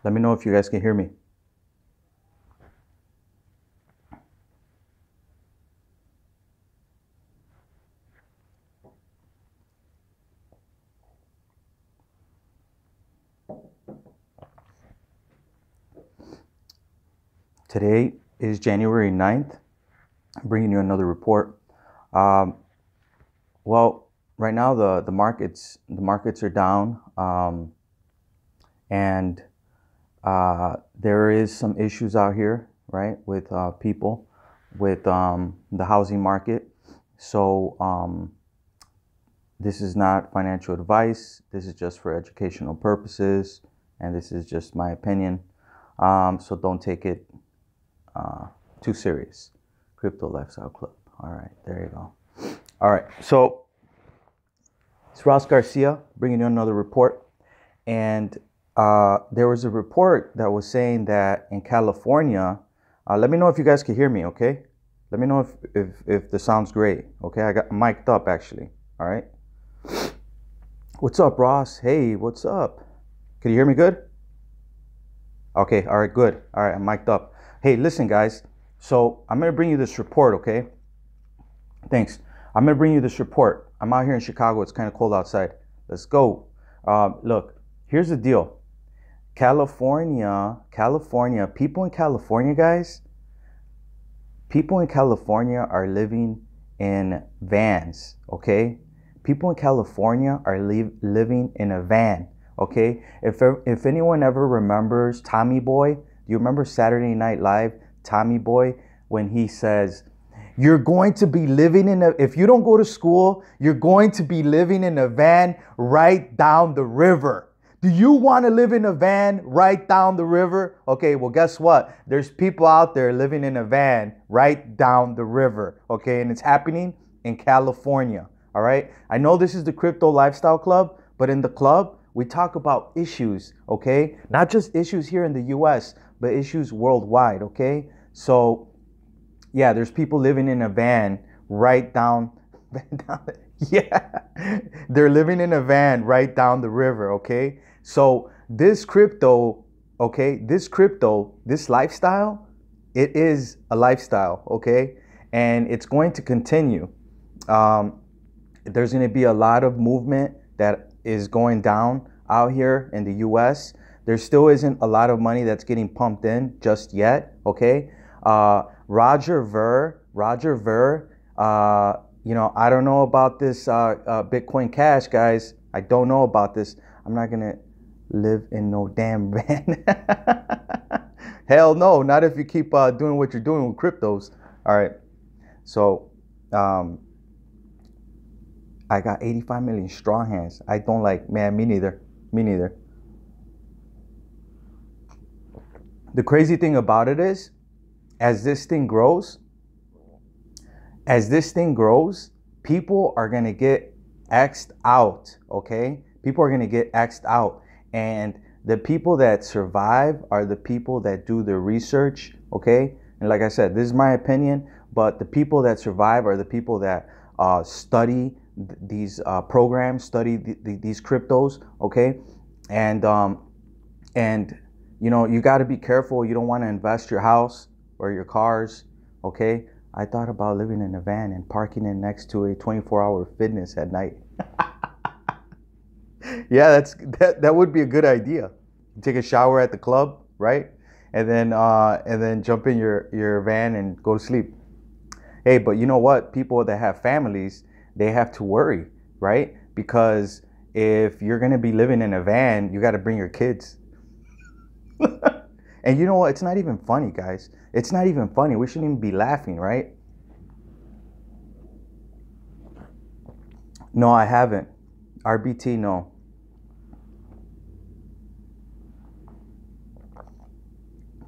Let me know if you guys can hear me. Today is January 9th. I'm bringing you another report. Well, right now the markets are down, and there is some issues out here, right, with people, with the housing market. So this is not financial advice. This is just for educational purposes, and this is just my opinion. So don't take it too serious. Crypto Lifestyle Club. All right, there you go. All right, so it's Ross Garcia bringing you another report. And there was a report that was saying that in California, let me know if you guys can hear me, okay? Let me know if the sound's great, okay? I got mic'd up actually, all right? What's up, Ross? Hey, what's up? Can you hear me good? Okay, all right, good. All right, I'm mic'd up. Hey, listen, guys. So I'm going to bring you this report, okay? Thanks. I'm going to bring you this report. I'm out here in Chicago. It's kind of cold outside. Let's go. Look, here's the deal. California, people in California, guys, people in California are living in vans, okay? People in California are living in a van, okay? If anyone ever remembers Tommy Boy, do you remember Saturday Night Live, Tommy Boy, when he says, you're going to be living if you don't go to school, you're going to be living in a van right down the river. Do you want to live in a van right down the river? Okay, well, guess what? There's people out there living in a van right down the river, okay? And it's happening in California, all right? I know this is the Crypto Lifestyle Club, but in the club, we talk about issues, okay? Not just issues here in the US, but issues worldwide, okay? So, yeah, there's people living in a van right down yeah, they're living in a van right down the river, okay? So this crypto, okay, this lifestyle, it is a lifestyle, okay? And it's going to continue. There's going to be a lot of movement that is going down out here in the US. There still isn't a lot of money that's getting pumped in just yet, okay? Roger Ver, you know, I don't know about this Bitcoin Cash, guys. I don't know about this. I'm not going to live in no damn van. Hell no, not if you keep doing what you're doing with cryptos. All right. So, I got 85 million strong hands. I don't like, man, me neither. Me neither. The crazy thing about it is, as this thing grows, people are going to get X'd out, okay? People are going to get X'd out. And the people that survive are the people that do the research, okay? And like I said, this is my opinion, but the people that survive are the people that study these programs, study these cryptos, okay? And you know, you got to be careful. You don't want to invest your house or your cars, okay? I thought about living in a van and parking it next to a 24-hour fitness at night. Yeah, that would be a good idea. Take a shower at the club, right? And then jump in your van and go to sleep. Hey, but you know what? People that have families, they have to worry, right? Because if you're gonna be living in a van, you got to bring your kids. And you know what? It's not even funny, guys. It's not even funny. We shouldn't even be laughing, right? No, I haven't. RBT, no.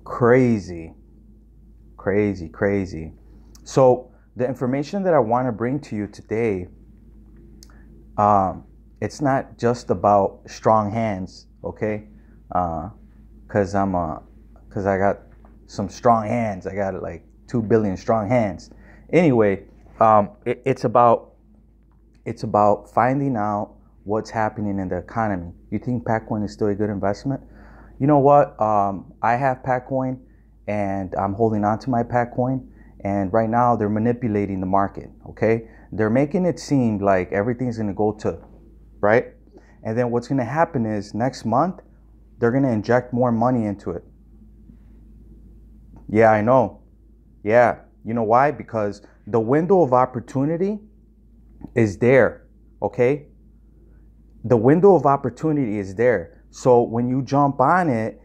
Crazy. So the information that I want to bring to you today, it's not just about strong hands, okay? Because I got some strong hands. I got like 2 billion strong hands. Anyway, it's about finding out what's happening in the economy. You think Bitcoin is still a good investment? You know what? I have Patcoin, and I'm holding on to my Patcoin. And right now, they're manipulating the market. Okay, they're making it seem like everything's going to go to right, and then what's going to happen is next month they're going to inject more money into it. Yeah, I know. Yeah, you know why? Because the window of opportunity is there. Okay, the window of opportunity is there. So when you jump on it,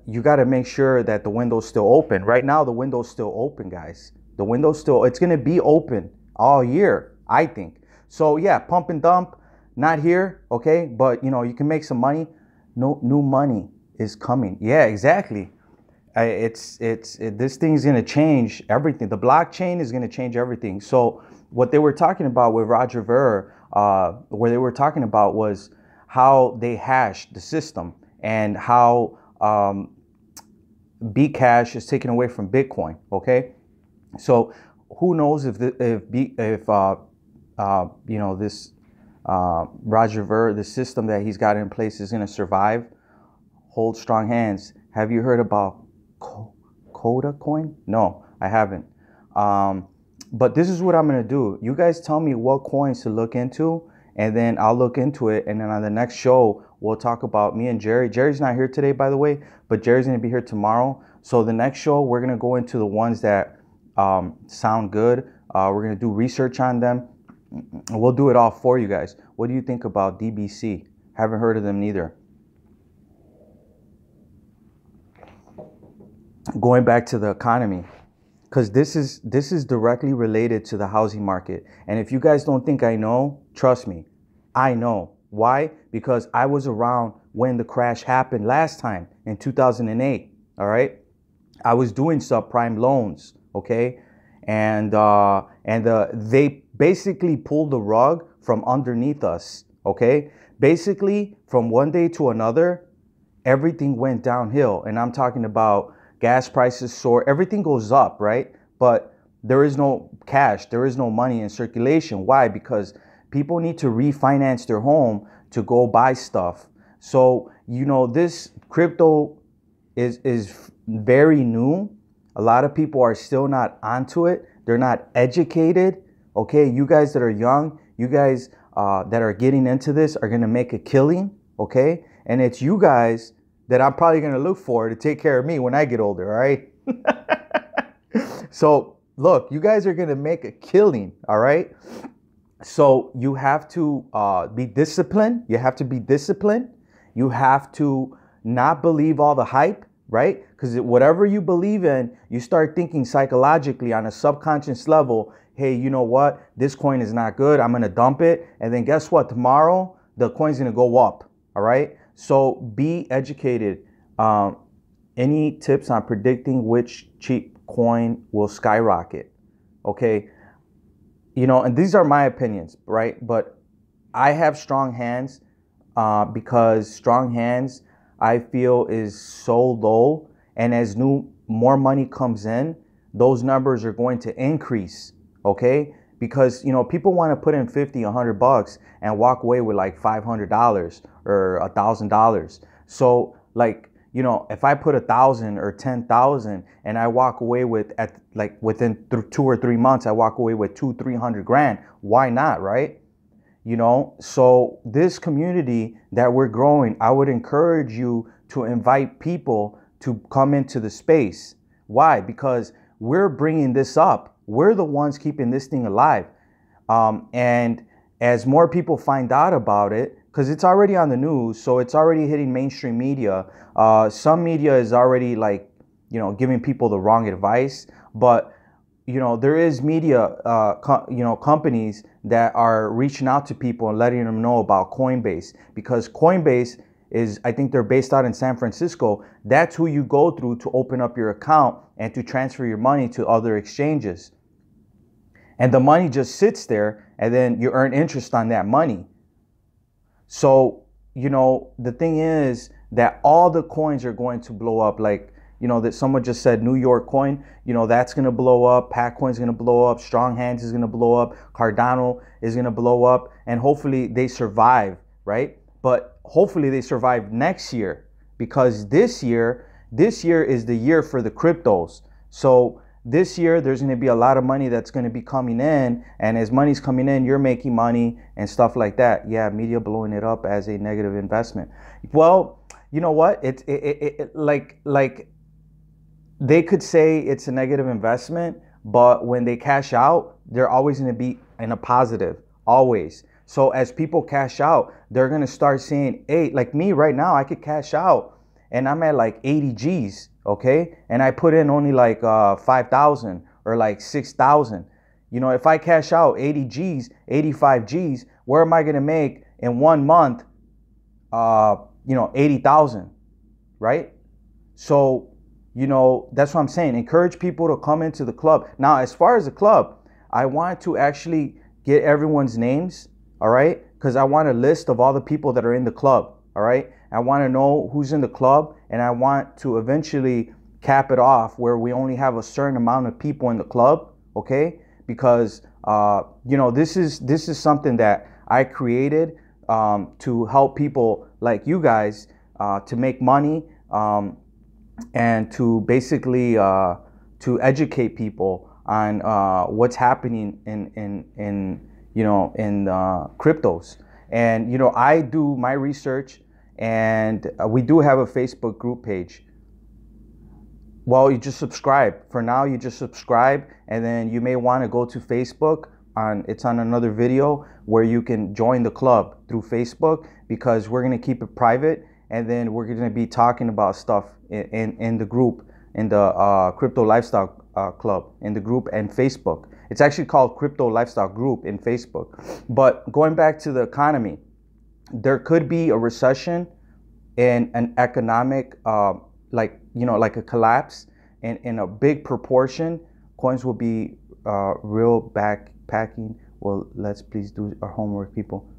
you got to make sure that the window's still open. Right now, the window's still open, guys. The window's still, it's going to be open all year, I think. So yeah, pump and dump, not here, okay? But you know, you can make some money. No new money is coming. Yeah, exactly. This thing's going to change everything. The blockchain is going to change everything. So what they were talking about with Roger Ver, where they were talking about was how they hashed the system and how Bcash is taken away from Bitcoin. Okay, so who knows if you know, this Roger Ver, the system that he's got in place, is going to survive. Hold strong hands. Have you heard about Coda coin? No, I haven't. But this is what I'm going to do. You guys tell me what coins to look into, and then I'll look into it. And then on the next show, we'll talk about me and Jerry. Jerry's not here today, by the way, but Jerry's going to be here tomorrow. So the next show, we're going to go into the ones that sound good. We're going to do research on them. We'll do it all for you guys. What do you think about DBC? Haven't heard of them neither. Going back to the economy, because this is directly related to the housing market. And if you guys don't think I know, trust me, I know. Why? Because I was around when the crash happened last time in 2008. All right, I was doing subprime loans. Okay, and they basically pulled the rug from underneath us. Okay, basically from one day to another, everything went downhill, and I'm talking about gas prices soar, everything goes up, right? But there is no cash, there is no money in circulation. Why? Because people need to refinance their home to go buy stuff. So, you know, this crypto is very new. A lot of people are still not onto it. They're not educated. Okay, you guys that are young, you guys that are getting into this are gonna make a killing, okay? And it's you guys that I'm probably going to look for to take care of me when I get older, all right? So, look, you guys are going to make a killing, all right? So, you have to be disciplined. You have to be disciplined. You have to not believe all the hype, right? Because whatever you believe in, you start thinking psychologically on a subconscious level, hey, you know what? This coin is not good. I'm going to dump it. And then guess what? Tomorrow, the coin's going to go up, all right? So be educated. Any tips on predicting which cheap coin will skyrocket? Okay. You know, and these are my opinions, right? But I have strong hands because strong hands, I feel, is so low. And as more money comes in, those numbers are going to increase. Okay. Because, you know, people want to put in 50, $100 and walk away with like $500 or $1,000. So like, you know, if I put 1,000 or 10,000 and I walk away with within 2 or 3 months, I walk away with 200-300 grand. Why not? Right. You know, so this community that we're growing, I would encourage you to invite people to come into the space. Why? Because we're bringing this up. We're the ones keeping this thing alive. And as more people find out about it, because it's already on the news, so it's already hitting mainstream media. Some media is already like, you know, giving people the wrong advice. But, you know, there is media, companies that are reaching out to people and letting them know about Coinbase. Because Coinbase is, I think they're based out in San Francisco. That's who you go through to open up your account and to transfer your money to other exchanges. And the money just sits there, and then you earn interest on that money. So, you know, the thing is that all the coins are going to blow up. Like, you know, that someone just said New York coin, you know, that's going to blow up. Patcoin's going to blow up. Strong Hands is going to blow up. Cardano is going to blow up. And hopefully they survive, right? But hopefully they survive next year. because this year is the year for the cryptos. So this year there's going to be a lot of money that's going to be coming in, and as money's coming in, you're making money and stuff like that. Yeah, media blowing it up as a negative investment. Well, you know what? Like they could say it's a negative investment, but when they cash out, they're always going to be in a positive, always. So as people cash out, they're going to start saying, hey, like me right now, I could cash out and I'm at like 80 G's, okay? And I put in only like 5,000 or like 6,000. You know, if I cash out 80 G's, 85 G's, where am I going to make in 1 month, 80,000, right? So, you know, that's what I'm saying. Encourage people to come into the club. Now, as far as the club, I want to actually get everyone's names, all right? Because I want a list of all the people that are in the club, all right? I want to know who's in the club, and I want to eventually cap it off where we only have a certain amount of people in the club, okay? Because, this is something that I created to help people like you guys to make money and to basically to educate people on what's happening in cryptos. And, I do my research, and we do have a Facebook group page. Well, you just subscribe. For now, you just subscribe, and then you may want to go to Facebook. It's on another video where you can join the club through Facebook, because we're going to keep it private, and then we're going to be talking about stuff in the group, in the Crypto Lifestyle Club, in the group and Facebook. It's actually called Crypto Lifestyle Group in Facebook. But going back to the economy, there could be a recession and an economic, like a collapse, and in a big proportion, coins will be real backpacking. Well, let's please do our homework, people.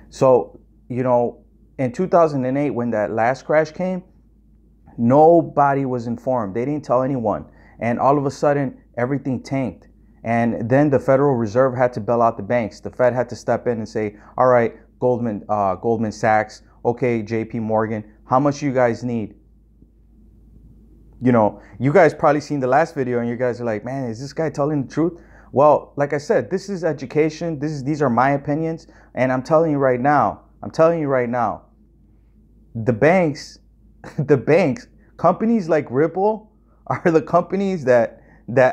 So, in 2008, when that last crash came, nobody was informed. They didn't tell anyone. And all of a sudden, everything tanked. And then the Federal Reserve had to bail out the banks. The Fed had to step in and say, all right, Goldman Sachs, okay, JP Morgan, how much do you guys need? You guys probably seen the last video and you guys are like, man, is this guy telling the truth? Well, like I said, this is education. These are my opinions. And I'm telling you right now, the banks, companies like Ripple are the companies that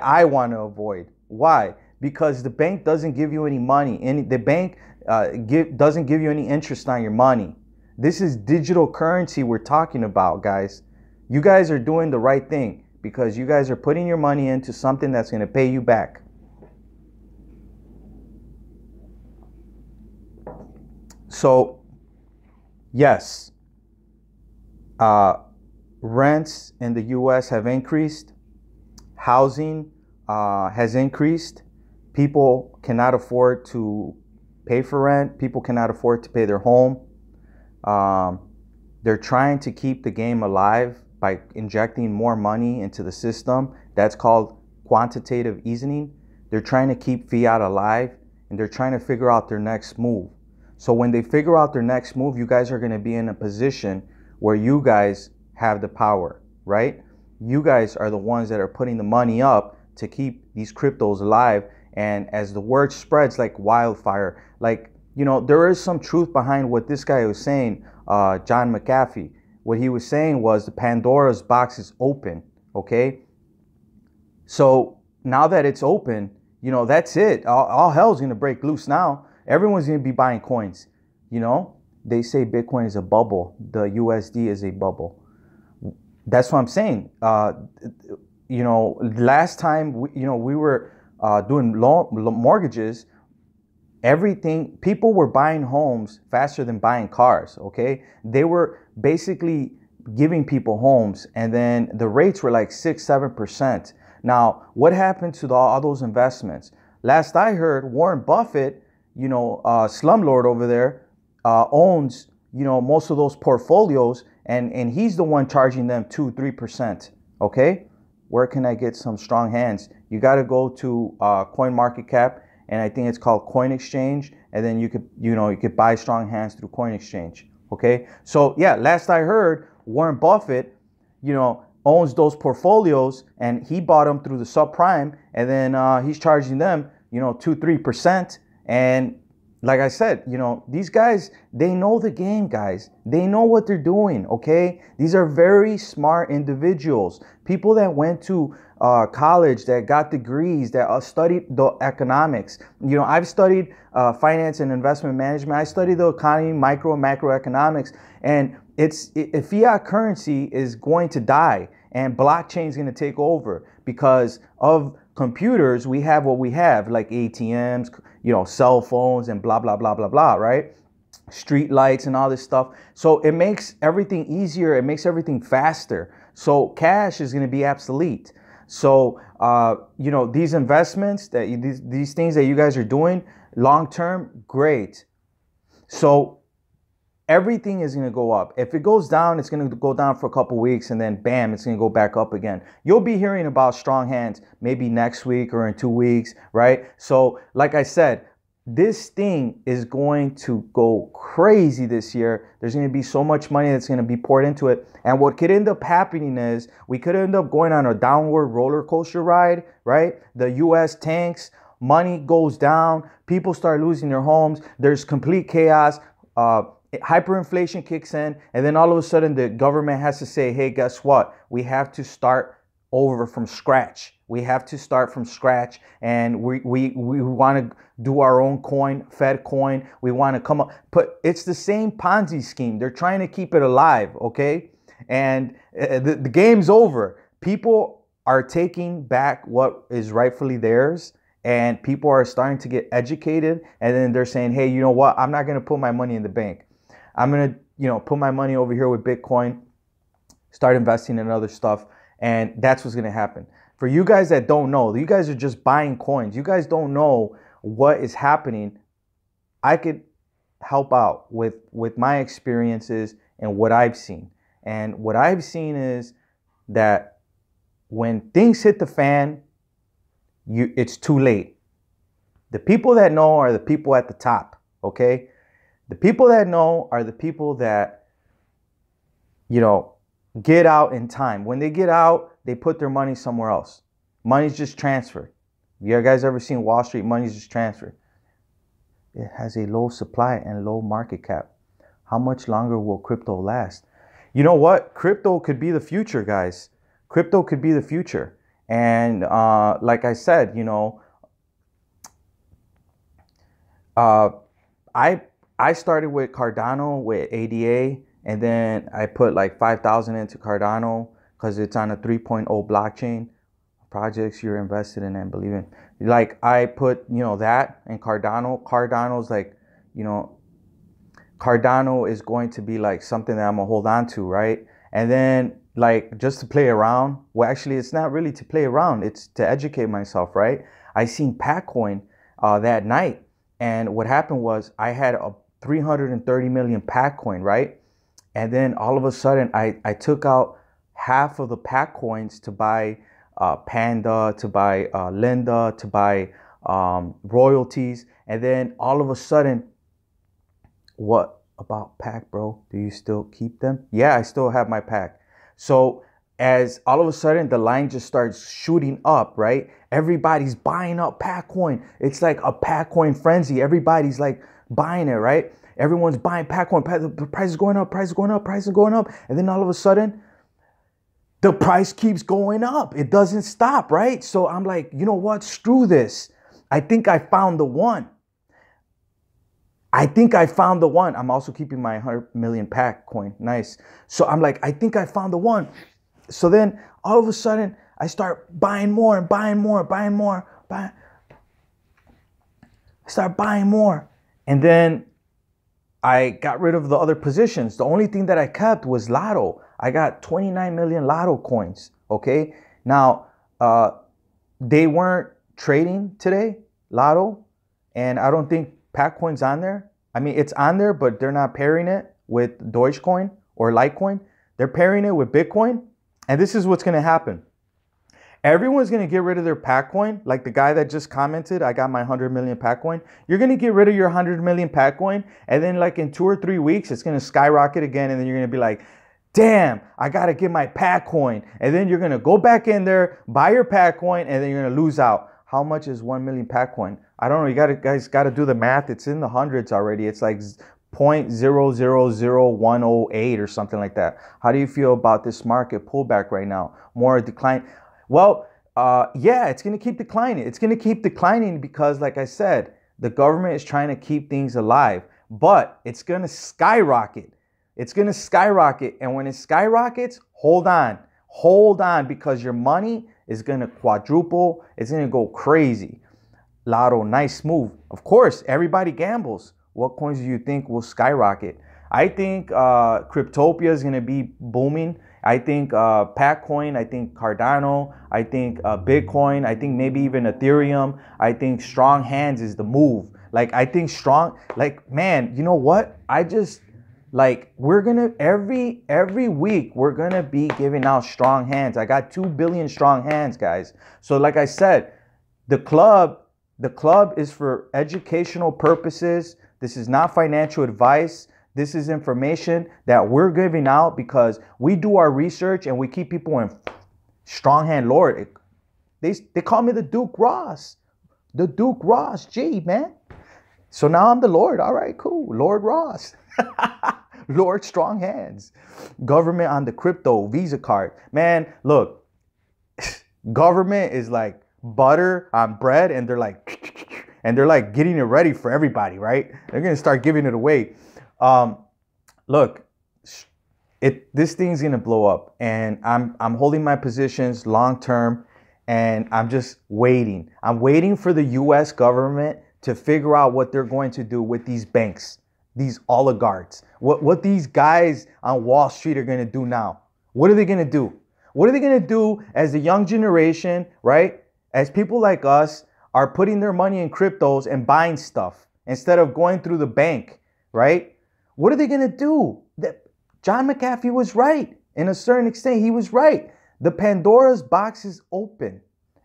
I want to avoid. Why? Because the bank doesn't give you any money. The bank doesn't give you any interest on your money. This is digital currency we're talking about, guys. You guys are doing the right thing because you guys are putting your money into something that's going to pay you back. So, yes, rents in the U.S. have increased. Housing has increased. People cannot afford to pay for rent. People cannot afford to pay their home. They're trying to keep the game alive by injecting more money into the system. That's called quantitative easing. They're trying to keep fiat alive, and they're trying to figure out their next move. So when they figure out their next move, you guys are going to be in a position where you guys have the power, right? You guys are the ones that are putting the money up to keep these cryptos alive. And as the word spreads like wildfire, there is some truth behind what this guy was saying, John McAfee. What he was saying was the Pandora's box is open, okay? So now that it's open, that's it. All hell's going to break loose now. Everyone's going to be buying coins. They say Bitcoin is a bubble. The USD is a bubble. That's what I'm saying. Last time, we were doing mortgages, people were buying homes faster than buying cars, okay? They were basically giving people homes, and then the rates were like 6-7%. Now, what happened to all those investments? Last I heard, Warren Buffett, slumlord over there, owns, most of those portfolios, and he's the one charging them 2-3%, okay? Where can I get some strong hands? You got to go to CoinMarketCap, and I think it's called Coin Exchange, and then you could buy strong hands through Coin Exchange, okay? So yeah, last I heard, Warren Buffett, you know, owns those portfolios, and he bought them through the subprime, and then he's charging them, you know, 2-3%. And like I said, you know, these guys, they know the game, guys. They know what they're doing, okay? These are very smart individuals. People that went to college, that got degrees, that studied the economics. You know, I've studied finance and investment management. I studied the economy, micro and macroeconomics. And fiat currency is going to die, and blockchain is going to take over because of computers. We have what we have, like ATMs, you know, cell phones, and blah, blah, blah, blah, blah, right? Street lights and all this stuff. So it makes everything easier. It makes everything faster. So cash is going to be obsolete. So, you know, these investments, these things that you guys are doing long term, great. So everything is going to go up. If it goes down, it's going to go down for a couple weeks, and then bam, it's going to go back up again. You'll be hearing about strong hands maybe next week or in 2 weeks, right? So like I said, this thing is going to go crazy this year. There's going to be so much money that's going to be poured into it. And what could end up happening is we could end up going on a downward roller coaster ride, right? The US tanks, money goes down, people start losing their homes, there's complete chaos, hyperinflation kicks in, and then all of a sudden the government has to say, hey, guess what? We have to start over from scratch. We have to start from scratch, and we want to do our own coin, Fed coin. We want to come up, but it's the same Ponzi scheme. They're trying to keep it alive, okay? And the game's over. People are taking back what is rightfully theirs, and people are starting to get educated, and then they're saying, hey, you know what? I'm not going to put my money in the bank. I'm going to, you know, put my money over here with Bitcoin, start investing in other stuff. And that's what's going to happen. For you guys that don't know, you guys are just buying coins. You guys don't know what is happening. I could help out with my experiences and what I've seen. And what I've seen is that when things hit the fan, it's too late. The people that know are the people at the top, okay? The people that know are the people that, you know, get out in time. When they get out, they put their money somewhere else. Money's just transferred. You guys ever seen Wall Street? Money's just transferred. It has a low supply and low market cap. How much longer will crypto last? You know what? Crypto could be the future, guys. Crypto could be the future. And like I said, you know, I started with Cardano with ADA, and then I put like 5,000 into Cardano because it's on a 3.0 blockchain. Projects you're invested in and believe in. Like I put, you know, that and Cardano. Cardano's like, you know, Cardano is going to be like something that I'm gonna hold on to, right? And then like just to play around. Well, actually, it's not really to play around. It's to educate myself, right? I seen Patcoin that night, and what happened was I had a 330 million Patcoin, right? And then all of a sudden, I took out half of the Patcoins to buy Panda, to buy Linda, to buy royalties. And then all of a sudden, what about Pack, bro? Do you still keep them? Yeah, I still have my Pack. So as all of a sudden the line just starts shooting up, right? Everybody's buying up Patcoin. It's like a Patcoin frenzy. Everybody's like buying it, right? Everyone's buying Patcoin. The price is going up, price is going up, price is going up. And then all of a sudden, the price keeps going up. It doesn't stop, right? So I'm like, you know what? Screw this. I think I found the one. I think I found the one. I'm also keeping my 100 million Patcoin. Nice. So I'm like, I think I found the one. So then all of a sudden, I start buying more and buying more, buying more. I start buying more. And then I got rid of the other positions. The only thing that I kept was Lotto. I got 29 million Lotto coins, okay? Now, they weren't trading today, Lotto, and I don't think Patcoin's on there. I mean, it's on there, but they're not pairing it with Dogecoin or Litecoin. They're pairing it with Bitcoin, and this is what's going to happen. Everyone's going to get rid of their Patcoin, like the guy that just commented, I got my 100 million Patcoin. You're going to get rid of your 100 million Patcoin, and then like in 2 or 3 weeks, it's going to skyrocket again, and then you're going to be like, damn, I got to get my pack coin. And then you're going to go back in there, buy your pack coin, and then you're going to lose out. How much is 1 million pack coin? I don't know. Guys got to do the math. It's in the hundreds already. It's like 0.000108 or something like that. How do you feel about this market pullback right now? More decline? Well, yeah, it's going to keep declining. It's going to keep declining because, like I said, the government is trying to keep things alive, but it's going to skyrocket. It's going to skyrocket. And when it skyrockets, hold on, because your money is going to quadruple. It's going to go crazy. Lotto, nice move. Of course, everybody gambles. What coins do you think will skyrocket? I think Cryptopia is going to be booming. I think Packcoin, I think Cardano, I think Bitcoin, I think maybe even Ethereum. I think strong hands is the move. Like, I think strong, like, man, you know what? We're gonna, every week, we're gonna be giving out strong hands. I got 2 billion strong hands, guys. So like I said, the club is for educational purposes. This is not financial advice. This is information that we're giving out because we do our research and we keep people in strong hand. Lord, they call me the Duke Ross. The Duke Ross, gee, man. So now I'm the Lord. All right, cool. Lord Ross. Lord Strong Hands. Government on the crypto Visa card. Man, look, government is like butter on bread, and they're like getting it ready for everybody, right? They're gonna start giving it away. Look, this thing's gonna blow up, and I'm holding my positions long term, and I'm just waiting. I'm waiting for the U.S. government to figure out what they're going to do with these banks, these oligarchs, what these guys on Wall Street are gonna do now. What are they gonna do? What are they gonna do as the young generation, right? As people like us are putting their money in cryptos and buying stuff instead of going through the bank, right? What are they going to do? John McAfee was right. In a certain extent, he was right. The Pandora's box is open.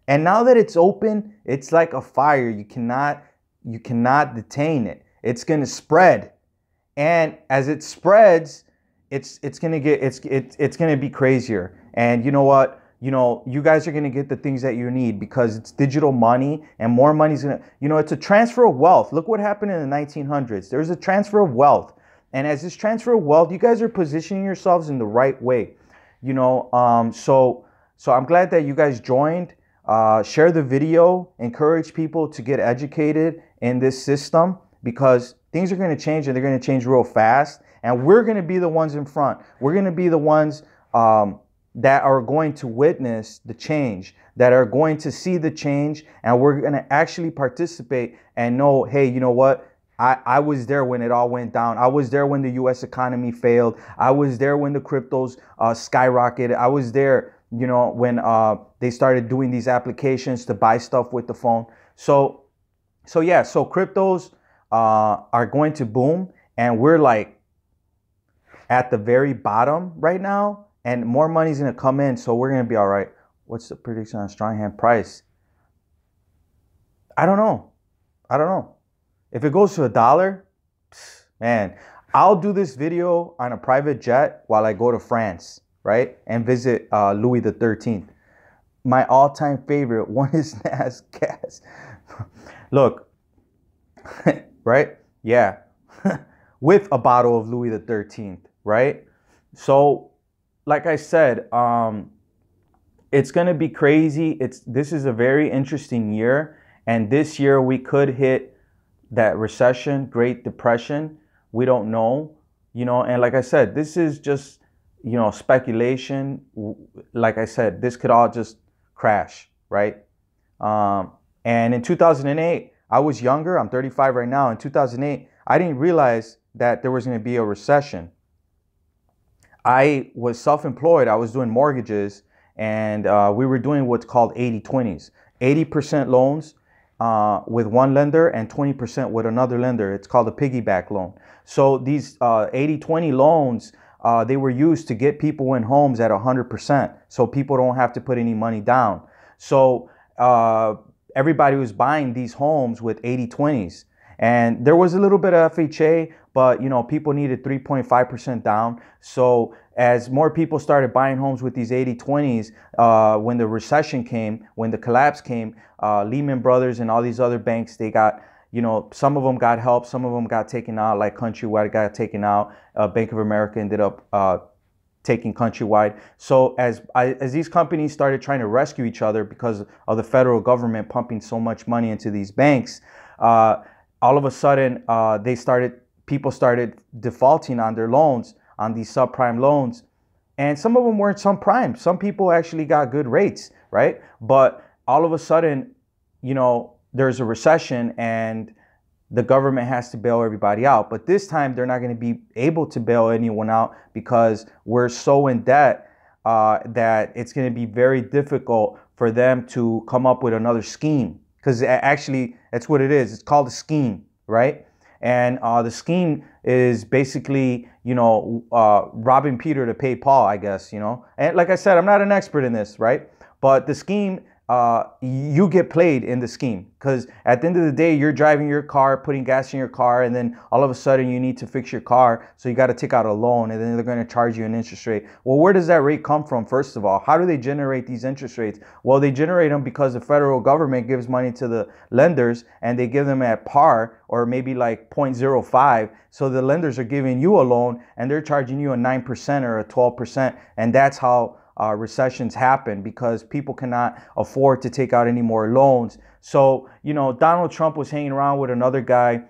And now that it's open, it's like a fire. You cannot detain it. It's going to spread. And as it spreads, it's going to be crazier. And you know what? You know, you guys are going to get the things that you need because it's digital money, and more money is going to, you know, it's a transfer of wealth. Look what happened in the 1900s. There's a transfer of wealth. And as this transfer of wealth, you guys are positioning yourselves in the right way. You know, so I'm glad that you guys joined. Share the video, encourage people to get educated in this system because things are going to change, and they're going to change real fast. And we're going to be the ones in front. We're going to be the ones that are going to witness the change, that are going to see the change, and we're going to actually participate and know, hey, you know what? I was there when it all went down. I was there when the U.S. economy failed. I was there when the cryptos skyrocketed. I was there, you know, when they started doing these applications to buy stuff with the phone. So cryptos are going to boom, and we're like at the very bottom right now, and more money's going to come in. So we're going to be all right. What's the prediction on strong hand price? I don't know. If it goes to $1, man, I'll do this video on a private jet while I go to France, right? And visit Louis the 13th. My all-time favorite one is NASCAS. Look, right? Yeah. With a bottle of Louis the 13th, right? So, like I said, it's going to be crazy. This is a very interesting year. And this year we could hit that recession, Great Depression. We don't know, you know, and like I said, this is just, you know, speculation. Like I said, this could all just crash, right? And in 2008, I was younger. I'm 35 right now. In 2008, I didn't realize that there was going to be a recession. I was self-employed. I was doing mortgages, and we were doing what's called 80-20s. 80% loans with one lender and 20% with another lender. It's called a piggyback loan. So these 80-20 loans, they were used to get people in homes at 100%. So people don't have to put any money down. So everybody was buying these homes with 80-20s. And there was a little bit of FHA, but you know, people needed 3.5% down. So as more people started buying homes with these 80/20s, when the recession came, when the collapse came, Lehman Brothers and all these other banks, they got, you know, some of them got help, some of them got taken out, like Countrywide got taken out. Bank of America ended up taking Countrywide. So as these companies started trying to rescue each other because of the federal government pumping so much money into these banks, all of a sudden people started defaulting on their loans, on these subprime loans. And some of them weren't subprime. Some people actually got good rates, right? But all of a sudden, you know, there's a recession and the government has to bail everybody out. But this time they're not going to be able to bail anyone out because we're so in debt that it's going to be very difficult for them to come up with another scheme. Because actually, that's what it is. It's called a scheme, right? And the scheme is basically, you know, robbing Peter to pay Paul, I guess, you know. And like I said, I'm not an expert in this, right? But the scheme, you get played in the scheme, because at the end of the day, you're driving your car, putting gas in your car, and then all of a sudden you need to fix your car. So you got to take out a loan, and then they're going to charge you an interest rate. Well, where does that rate come from? First of all, how do they generate these interest rates? Well, they generate them because the federal government gives money to the lenders, and they give them at par or maybe like 0.05. So the lenders are giving you a loan and they're charging you a 9% or a 12%. And that's how recessions happen, because people cannot afford to take out any more loans. So, you know, Donald Trump was hanging around with another guy.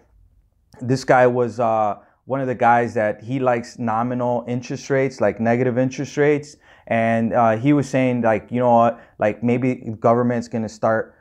This guy was one of the guys that he likes nominal interest rates, like negative interest rates. And he was saying, like, you know what, like maybe government's going to start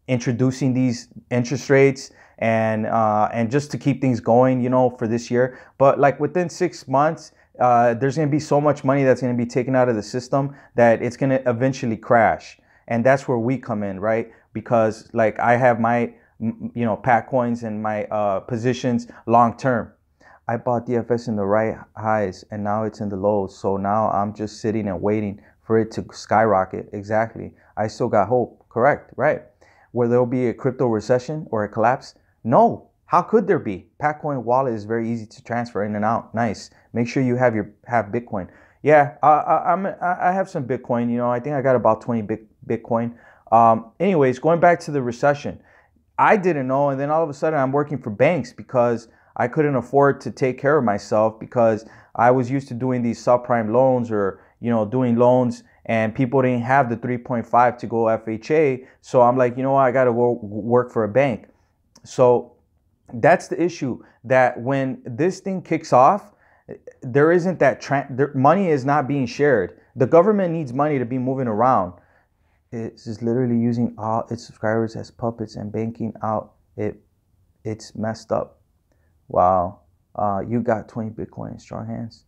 introducing these interest rates and just to keep things going, you know, for this year. But like within 6 months, there's going to be so much money that's going to be taken out of the system that it's going to eventually crash. And that's where we come in, right? Because like I have my, you know, pack coins and my positions long term. I bought DFS in the right highs and now it's in the lows. So now I'm just sitting and waiting for it to skyrocket. Exactly. I still got hope. Correct. Right. Where there'll be a crypto recession or a collapse? No. How could there be? Packcoin wallet is very easy to transfer in and out. Nice. Make sure you have Bitcoin. Yeah, I have some Bitcoin. You know, I think I got about 20 Bitcoin. Anyways, going back to the recession, I didn't know, and then all of a sudden I'm working for banks because I couldn't afford to take care of myself, because I was used to doing these subprime loans, or, you know, doing loans, and people didn't have the 3.5 to go FHA. So I'm like, you know what, I got to go work for a bank. So that's the issue, that when this thing kicks off, there isn't that money is not being shared. The government needs money to be moving around. It's just literally using all its subscribers as puppets and banking out. It's messed up. Wow. You got 20 Bitcoin in strong hands.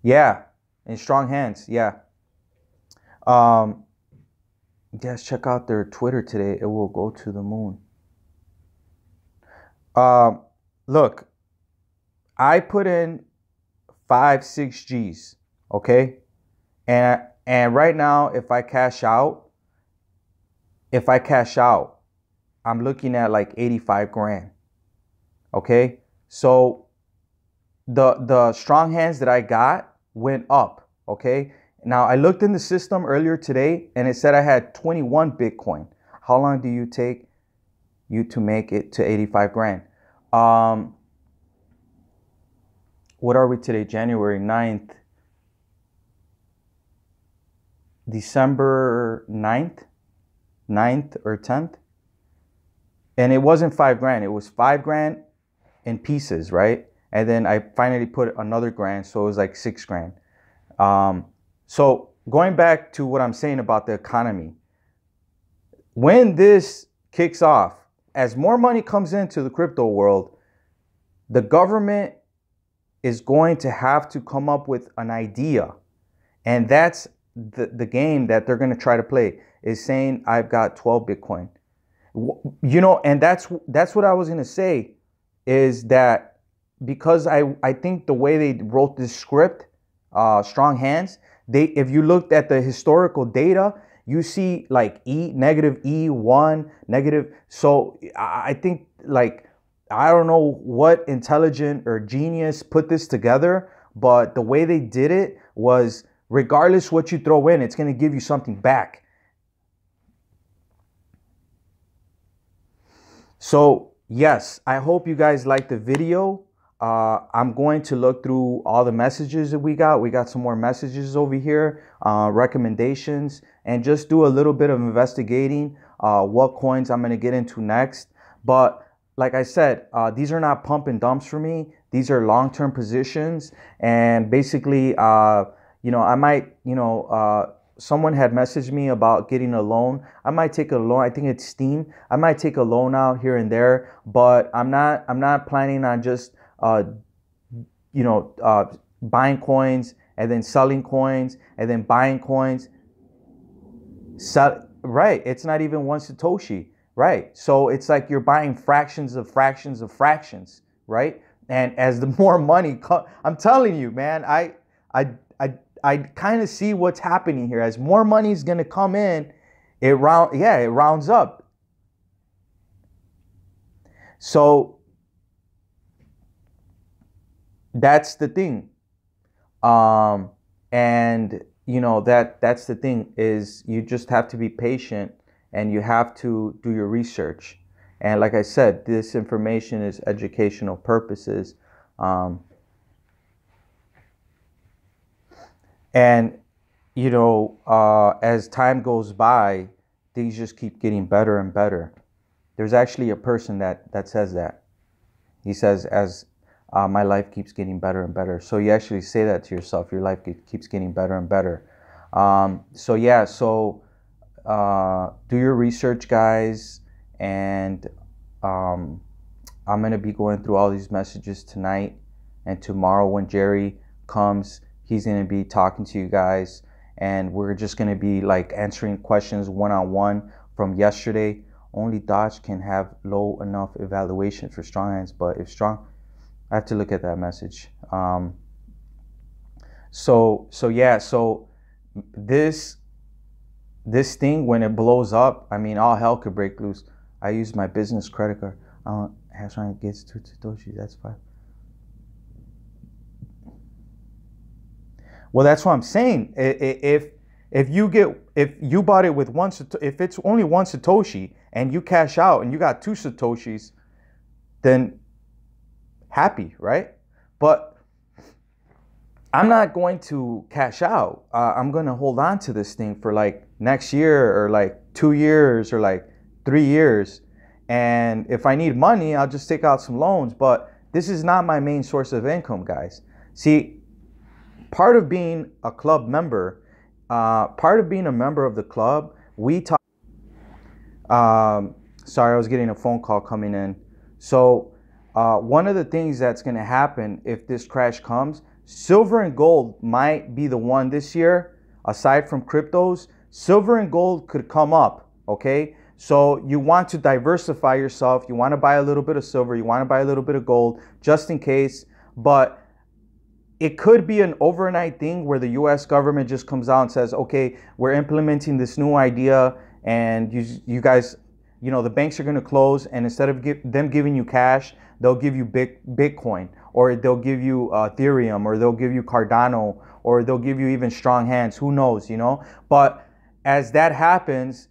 Yeah, in strong hands. Yeah. Guys, check out their Twitter today. It will go to the moon. Look, I put in 5-6 G's, okay? And right now, if I cash out, I'm looking at like 85 grand, okay? So the strong hands that I got went up, okay? Now, I looked in the system earlier today, and it said I had 21 Bitcoin. How long do you take you to make it to 85 grand? What are we today? January 9th. December 9th or 10th. And it wasn't 5 grand. It was 5 grand in pieces, right? And then I finally put another grand. So it was like 6 grand. So going back to what I'm saying about the economy, when this kicks off, as more money comes into the crypto world, the government is going to have to come up with an idea. And that's the game that they're going to try to play, is saying, I've got 12 Bitcoin. You know, and that's what I was going to say, is that because I think the way they wrote this script, strong hands, if you looked at the historical data, you see like negative E1, negative. So I think like I don't know what intelligent or genius put this together, but the way they did it was regardless what you throw in, it's going to give you something back. So yes, I hope you guys liked the video. I'm going to look through all the messages that we got. We got some more messages over here, recommendations, and just do a little bit of investigating what coins I'm going to get into next. But like I said, these are not pump and dumps for me. These are long-term positions. And basically, I might, someone had messaged me about getting a loan. I might take a loan. I think it's Steam. I might take a loan out here and there, but I'm not planning on just buying coins and then selling coins and then buying coins. Right. It's not even one Satoshi. Right. So it's like you're buying fractions of fractions of fractions. Right. And as the more money, I'm telling you, man, I kind of see what's happening here. As more money is going to come in, it rounds up. So that's the thing. And that's the thing, is you just have to be patient and you have to do your research. And like I said, this information is educational purposes. And, as time goes by, things just keep getting better and better. There's actually a person that says that. He says, as my life keeps getting better and better. So you actually say that to yourself. Your life keeps getting better and better. So do your research, guys. And I'm going to be going through all these messages tonight. And tomorrow when Jerry comes, he's going to be talking to you guys. And we're just going to be like answering questions one-on-one from yesterday. Only Dodge can have low enough evaluation for strong hands, but if strong, I have to look at that message. So this thing, when it blows up, I mean, all hell could break loose. I use my business credit card. Hash rate gets 2 Satoshi. That's fine. Well, that's what I'm saying. If you bought it with if it's only 1 Satoshi and you cash out and you got 2 Satoshis, then happy, right? But I'm not going to cash out. I'm going to hold on to this thing for like next year or like 2 years or like 3 years. And if I need money, I'll just take out some loans. But this is not my main source of income, guys. See, part of being a club member, part of being a member of the club, we talk. Sorry, I was getting a phone call coming in. So one of the things that's going to happen if this crash comes, silver and gold might be the one this year. Aside from cryptos, silver and gold could come up. Okay, so you want to diversify yourself. You want to buy a little bit of silver. You want to buy a little bit of gold just in case. But it could be an overnight thing where the US government just comes out and says, okay, we're implementing this new idea, and you guys, the banks are going to close, and instead of them giving you cash, they'll give you Bitcoin, or they'll give you Ethereum, or they'll give you Cardano, or they'll give you even strong hands. Who knows, But as that happens,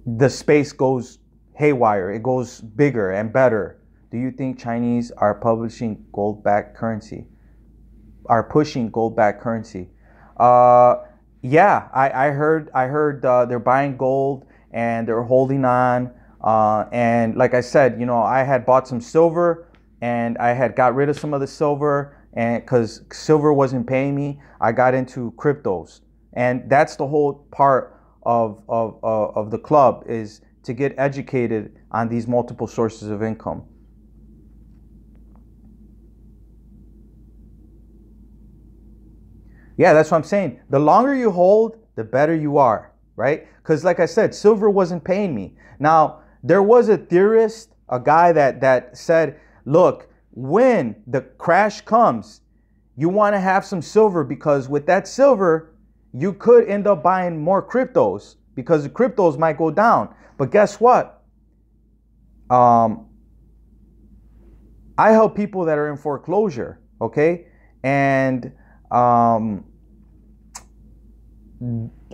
the space goes haywire. It goes bigger and better. Do you think Chinese are pushing gold-backed currency? Yeah, I heard they're buying gold and they're holding on. And like I said, I had bought some silver and I had got rid of some of the silver, and because silver wasn't paying me, I got into cryptos. And that's the whole part of the club, is to get educated on these multiple sources of income. Yeah, that's what I'm saying. The longer you hold, the better you are, right? Because like I said, silver wasn't paying me. Now, there was a theorist, a guy that said, look, when the crash comes, you want to have some silver, because with that silver, you could end up buying more cryptos because the cryptos might go down. But guess what? I help people that are in foreclosure, okay? And I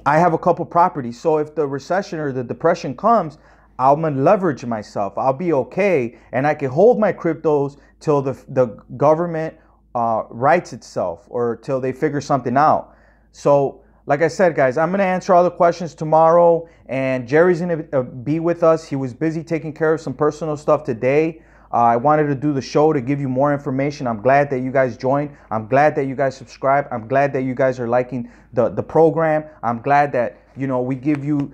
have a couple properties. So if the recession or the depression comes, I'm gonna leverage myself. I'll be okay, and I can hold my cryptos till the government rights itself, or till they figure something out. So, like I said, guys, I'm gonna answer all the questions tomorrow, and Jerry's gonna be with us. He was busy taking care of some personal stuff today. I wanted to do the show to give you more information. I'm glad that you guys joined. I'm glad that you guys subscribe. I'm glad that you guys are liking the program. I'm glad that, you know, we give you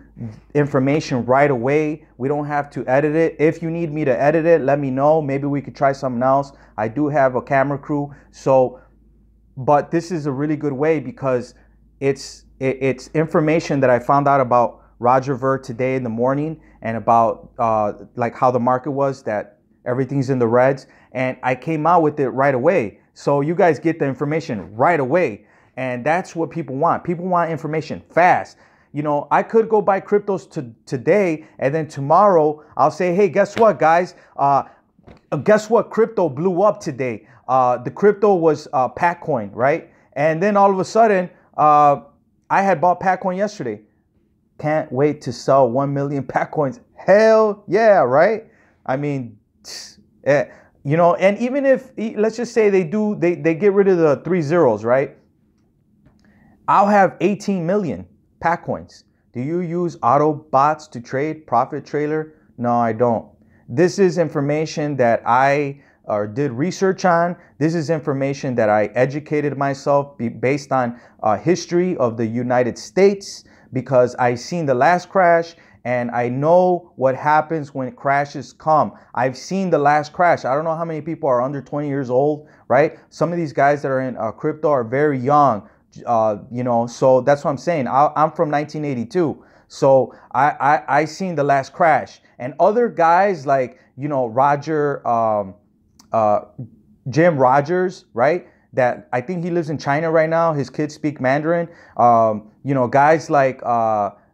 information right away. We don't have to edit it. If you need me to edit it, let me know. Maybe we could try something else. I do have a camera crew. So, but this is a really good way because it's information that I found out about Roger Ver today in the morning, and about like how the market was, that everything's in the reds, and I came out with it right away. So you guys get the information right away, and that's what people want. People want information fast. You know, I could go buy cryptos today, and then tomorrow I'll say, hey, guess what, guys? Guess what? Crypto blew up today. The crypto was Patcoin, right? And then all of a sudden, I had bought Patcoin yesterday. Can't wait to sell 1 million Patcoins. Hell yeah, right? I mean, you know, and even if, let's just say they get rid of the 3 zeros, right? I'll have 18 million Patcoins. Do you use auto bots to trade? Profit Trailer? No, I don't. This is information that I did research on. This is information that I educated myself based on history of the United States, because I seen the last crash, and I know what happens when crashes come. I've seen the last crash. I don't know how many people are under 20 years old, right? Some of these guys that are in crypto are very young, you know, so that's what I'm saying. I'm from 1982. So I seen the last crash. And other guys like, you know, Jim Rogers, right? That I think he lives in China right now. His kids speak Mandarin. You know, guys like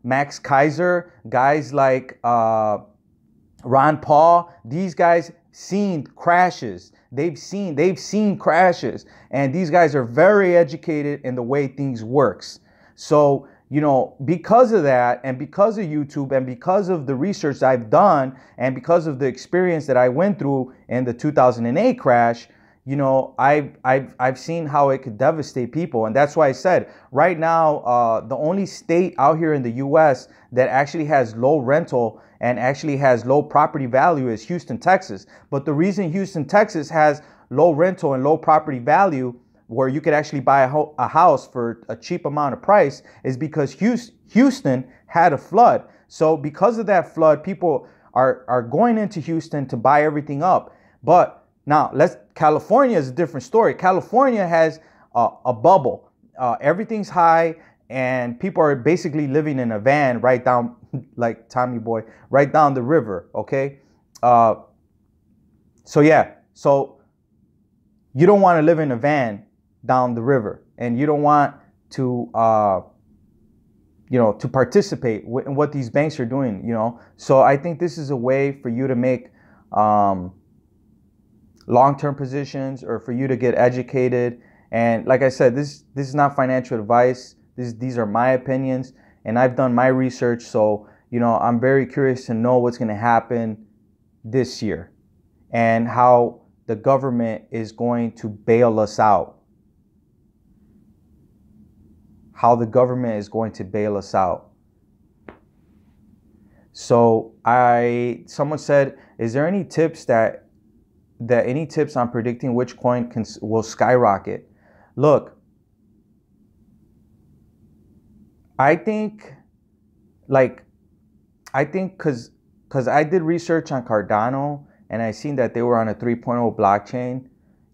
Max Kaiser, guys like Ron Paul, these guys seen crashes. They've seen crashes, and these guys are very educated in the way things works. So, you know, because of that, and because of YouTube, and because of the research I've done, and because of the experience that I went through in the 2008 crash, you know, I've seen how it could devastate people. And that's why I said right now, the only state out here in the US that actually has low rental and actually has low property value is Houston, Texas. But the reason Houston, Texas has low rental and low property value, where you could actually buy a house for a cheap amount of price, is because Houston had a flood. So because of that flood, people are going into Houston to buy everything up. But now, California is a different story. California has a bubble. Everything's high, and people are basically living in a van right down, like Tommy Boy, right down the river, okay? So yeah, so you don't want to live in a van down the river, and you don't want to, you know, to participate in what these banks are doing, you know? So I think this is a way for you to make long-term positions, or for you to get educated. And like I said, this is not financial advice. These are my opinions, and I've done my research. So, you know, I'm very curious to know what's going to happen this year, and how the government is going to bail us out. How the government is going to bail us out. So someone said, is there any tips any tips on predicting which coin will skyrocket? Look, I think because I did research on Cardano, and I seen that they were on a 3.0 blockchain,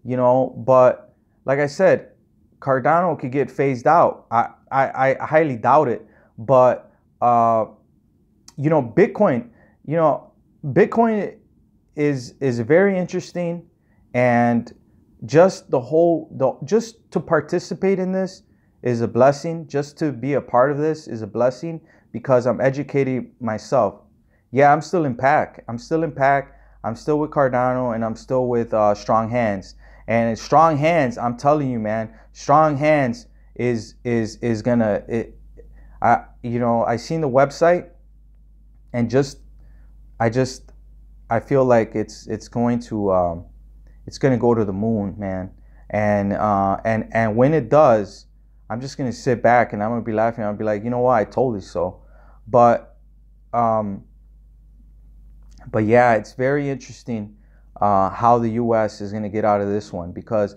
you know, but like I said, Cardano could get phased out. I highly doubt it. But you know, Bitcoin is very interesting, and just just to participate in this is a blessing. Just to be a part of this is a blessing, because I'm educating myself. Yeah, I'm still in PAC. I'm still with Cardano, and I'm still with Strong Hands. And Strong Hands, I'm telling you, man, Strong Hands is gonna. I seen the website, and I feel like it's going to go to the moon, man. And when it does, I'm just gonna sit back and I'm gonna be laughing. I'll be like, you know what, I told you so. But yeah, it's very interesting how the U.S. is gonna get out of this one, because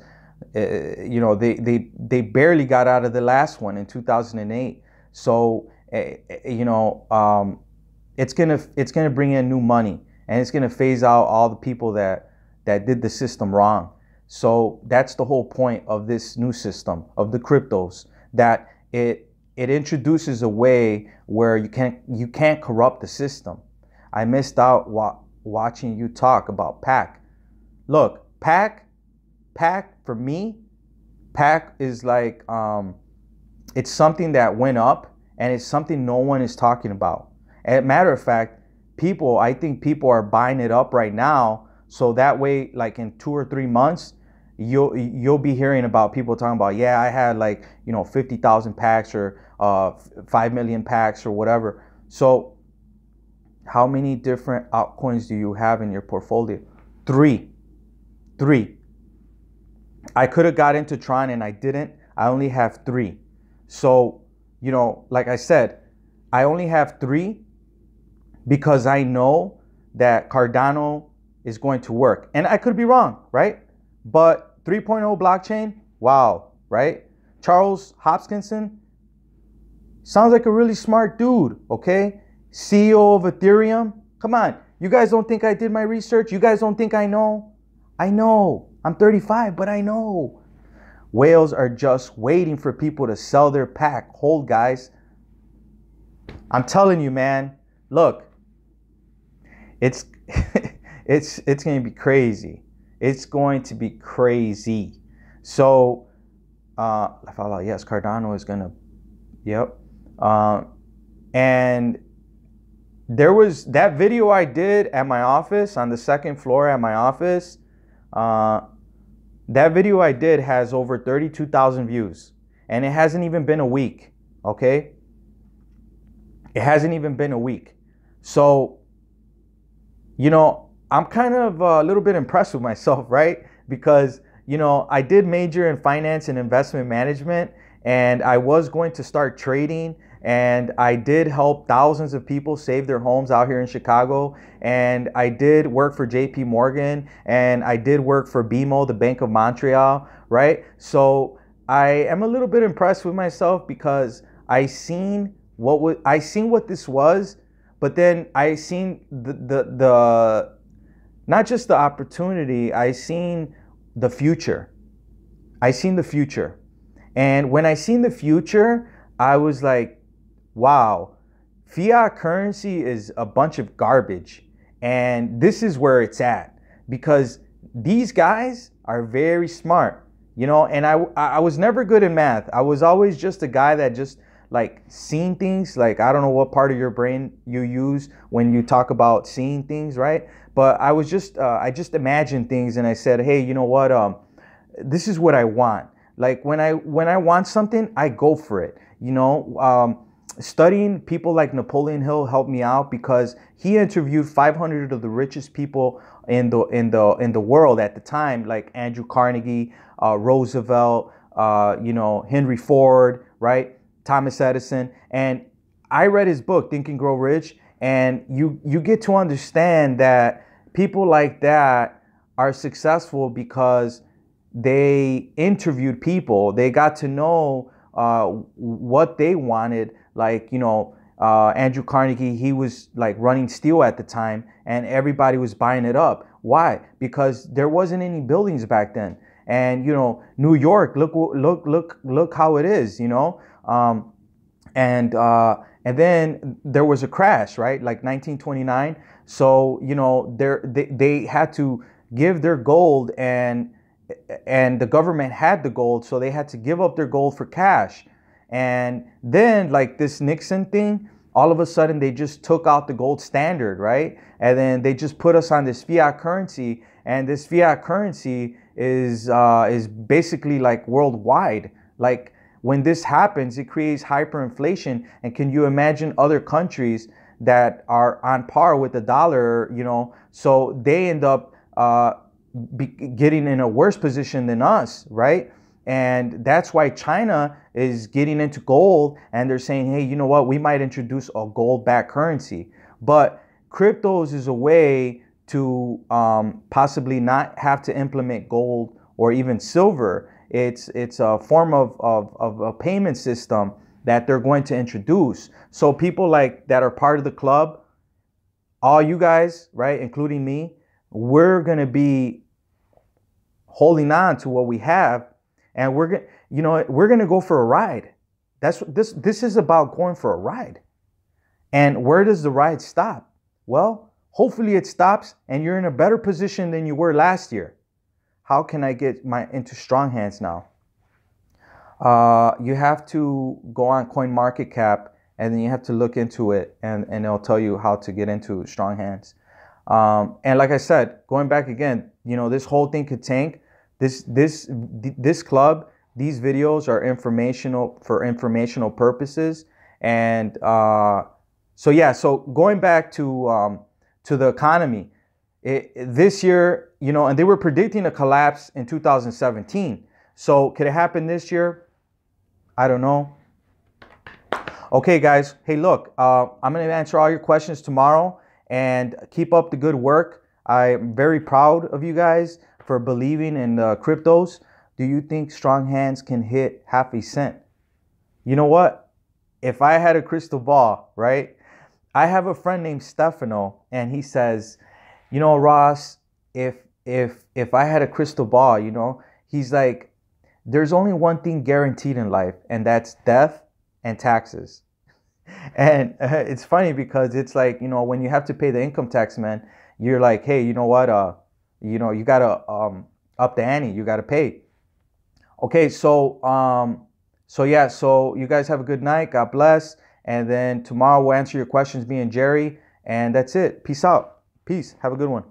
they barely got out of the last one in 2008. So it's gonna bring in new money, and it's gonna phase out all the people that did the system wrong. So that's the whole point of this new system of the cryptos, that it introduces a way where you can't corrupt the system. I missed out watching you talk about PAC. Look, PAC for me, PAC is like it's something that went up, and it's something no one is talking about. As a matter of fact, I think people are buying it up right now, so that way, like in 2 or 3 months, you'll be hearing about people talking about, yeah, I had 50,000 packs or 5 million packs or whatever. So how many different altcoins do you have in your portfolio? Three. I could have got into Tron and I didn't. I only have 3. So, like I said, I only have 3 because I know that Cardano is going to work. And I could be wrong, right? But 3.0 blockchain, wow, right? Charles Hoskinson sounds like a really smart dude, okay? CEO of Ethereum. Come on, you guys don't think I did my research? You guys don't think I know? I know. I'm 35, but I know. Whales are just waiting for people to sell their pack. Hold, guys. I'm telling you, man. Look, it's it's going to be crazy. It's going to be crazy. So, yes, Cardano is going to, yep. And there was that video I did at my office, on the 2nd floor at my office. That video I did has over 32,000 views, and it hasn't even been a week, okay? It hasn't even been a week. So, I'm kind of a little bit impressed with myself, right? Because, I did major in finance and investment management, and I was going to start trading, and I did help thousands of people save their homes out here in Chicago, and I did work for JP Morgan, and I did work for BMO, the Bank of Montreal, right? So I am a little bit impressed with myself, because I seen what this was, but then I seen the not just the opportunity, I seen the future. I seen the future. And when I seen the future, I was like, wow, fiat currency is a bunch of garbage. And this is where it's at, because these guys are very smart, and I was never good in math. I was always just a guy that just seeing things. Like, I don't know what part of your brain you use when you talk about seeing things, right? But I was just, I just imagined things, and I said, hey, you know what? This is what I want. Like, when I want something, I go for it. Studying people like Napoleon Hill helped me out, because he interviewed 500 of the richest people in the world at the time, like Andrew Carnegie, Roosevelt, Henry Ford, right? Thomas Edison. And I read his book, Think and Grow Rich, and you get to understand that people like that are successful because they interviewed people. They got to know what they wanted. Like, Andrew Carnegie, he was running steel at the time, and everybody was buying it up. Why? Because there wasn't any buildings back then. And, New York, look how it is, and then there was a crash, right? Like 1929. So, they had to give their gold, and the government had the gold, so they had to give up their gold for cash. And then this Nixon thing, all of a sudden they just took out the gold standard, right? And then they just put us on this fiat currency, and this fiat currency is basically like worldwide. Like when this happens, it creates hyperinflation. And can you imagine other countries that are on par with the dollar, you know, so they end up getting in a worse position than us, right? And that's why China is getting into gold, and they're saying, hey, you know what, we might introduce a gold-backed currency. But cryptos is a way to possibly not have to implement gold or even silver. It's a form of a payment system that they're going to introduce. So people like that are part of the club, all you guys, right, including me, we're going to be holding on to what we have, and we're going to go for a ride. That's what this is about, going for a ride. And where does the ride stop? Well, hopefully it stops and you're in a better position than you were last year. How can I get into strong hands now? You have to go on CoinMarketCap, and then you have to look into it, and it'll tell you how to get into strong hands. And like I said, going back again, you know, this whole thing could tank. This club, these videos are informational for informational purposes. And so yeah, so going back to the economy, this year, you know, and they were predicting a collapse in 2017. So could it happen this year? I don't know. Okay, guys. Hey, look, I'm going to answer all your questions tomorrow, and keep up the good work. I'm very proud of you guys for believing in cryptos. Do you think strong hands can hit half a cent? You know what? If I had a crystal ball, right? I have a friend named Stefano, and he says, you know, Ross, if I had a crystal ball, you know, he's like, there's only one thing guaranteed in life, and that's death and taxes. And it's funny because it's like, you know, when you have to pay the income tax, man, you're like, hey, you know what? You know, you gotta up the ante. You gotta pay. Okay, so yeah, so you guys have a good night. God bless. And then tomorrow we'll answer your questions, me and Jerry. And that's it. Peace out. Peace. Have a good one.